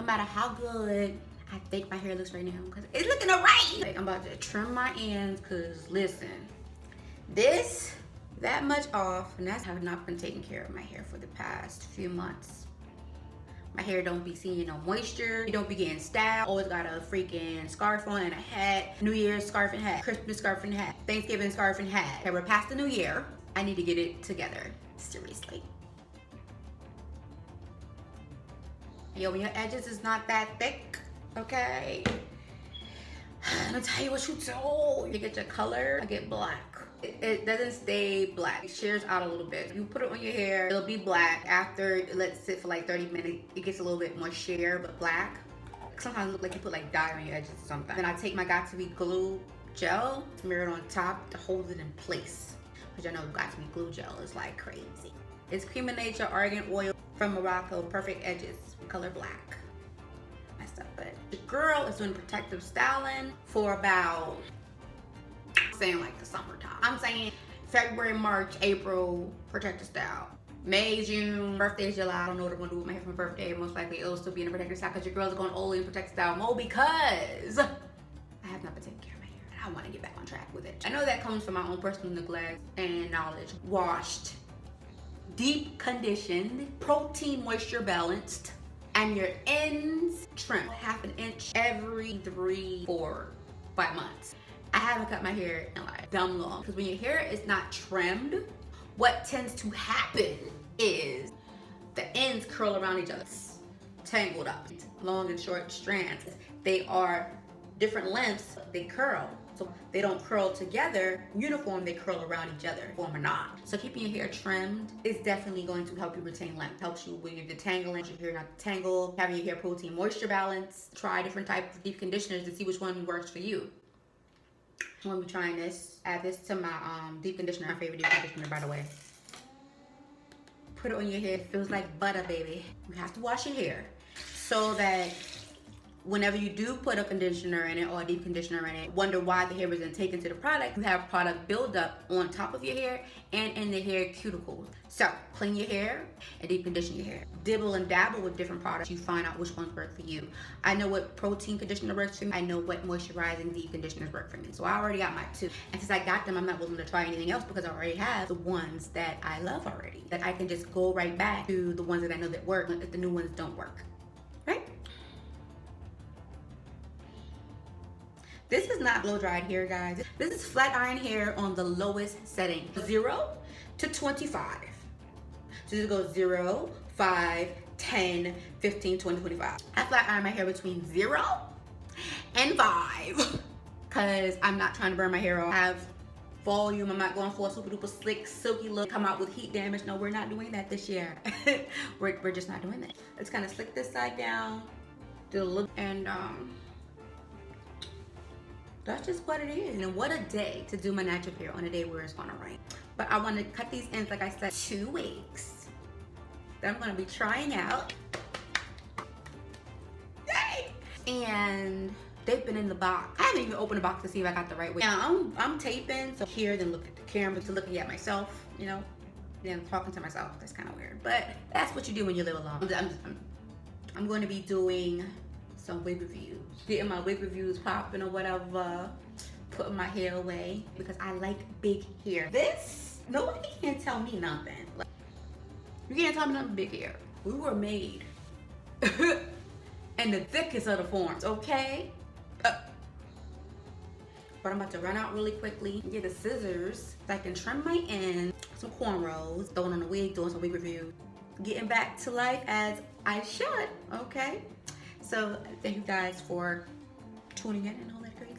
no matter how good I think my hair looks right now, because it's looking alright. Like, I'm about to trim my ends, because listen, this, that much off, and that's how I've not been taking care of my hair for the past few months. My hair don't be seeing no moisture. You don't be getting style. Always got a freaking scarf on and a hat. New Year's scarf and hat. Christmas scarf and hat. Thanksgiving scarf and hat. Okay, we're past the new year. I need to get it together. Seriously. Yo, when your edges is not that thick, okay? Let me tell you what you do. You get your color, I get black. It doesn't stay black. It shears out a little bit. You put it on your hair, it'll be black. After it lets it sit for like 30 minutes, it gets a little bit more sheer, but black. Sometimes it looks like you put like dye on your edges or something. Then I take my Got2b glue gel, smear it on top to hold it in place. Because I know Got2b glue gel is like crazy. It's Cream of Nature Argan Oil from Morocco, perfect edges, color black. My stuff, but the girl is doing protective styling for about, I'm saying like the summertime. I'm saying February, March, April, protective style. May, June, birthday, July. I don't know what I'm gonna do with my hair for my birthday. Most likely it'll still be in a protective style because your girls are going old in protective style mode because I have not been taking care of my hair. I want to get back on track with it. I know that comes from my own personal neglect and knowledge. Washed, deep conditioned, protein moisture balanced, and your ends trimmed 1/2 inch every 3, 4, 5 months. I haven't cut my hair in like dumb long because when your hair is not trimmed, what tends to happen is the ends curl around each other, tangled up. Long and short strands, they are different lengths, they curl. So they don't curl together uniform, they curl around each other, form a knot. So keeping your hair trimmed is definitely going to help you retain length. Helps you with your detangling, your hair not tangled, having your hair protein moisture balance. Try different types of deep conditioners to see which one works for you. I'm gonna be trying this. Add this to my deep conditioner, my favorite deep conditioner, by the way. Put it on your hair. It feels like butter, baby. You have to wash your hair so that whenever you do put a conditioner in it or a deep conditioner in it, wonder why the hair isn't taken to the product. You have product buildup on top of your hair and in the hair cuticles. So clean your hair and deep condition your hair. Dibble and dabble with different products. You find out which ones work for you. I know what protein conditioner works for me. I know what moisturizing deep conditioners work for me. So I already got my 2. And since I got them, I'm not willing to try anything else because I already have the ones that I love already. That I can just go right back to the ones that I know that work if the new ones don't work. Right? This is not blow dried hair, guys. This is flat iron hair on the lowest setting. 0 to 25. So this goes 0, 5, 10, 15, 20, 25. I flat iron my hair between 0 and 5. Cause I'm not trying to burn my hair off. I have volume. I'm not going for a super duper slick, silky look. Come out with heat damage. No, we're not doing that this year. we're just not doing that. Let's kind of slick this side down. Do a look and that's just what it is. And what a day to do my natural hair on a day where it's gonna rain. But I want to cut these ends, like I said, 2 weeks. That I'm gonna be trying out. Yay! And they've been in the box. I haven't even opened the box to see if I got the right way. Now I'm taping, so here, then look at the camera, to looking at myself, you know, then talking to myself. That's kind of weird, but that's what you do when you live alone. I'm going to be doing some wig reviews, getting my wig reviews popping or whatever, putting my hair away because I like big hair. This, nobody can tell me nothing. Like, you can't tell me nothing big hair. We were made in the thickest of the forms, okay? But I'm about to run out really quickly and get the scissors so I can trim my ends, some cornrows, throwing on a wig, doing some wig review, getting back to life as I should, okay? So thank you guys for tuning in and all that crazy.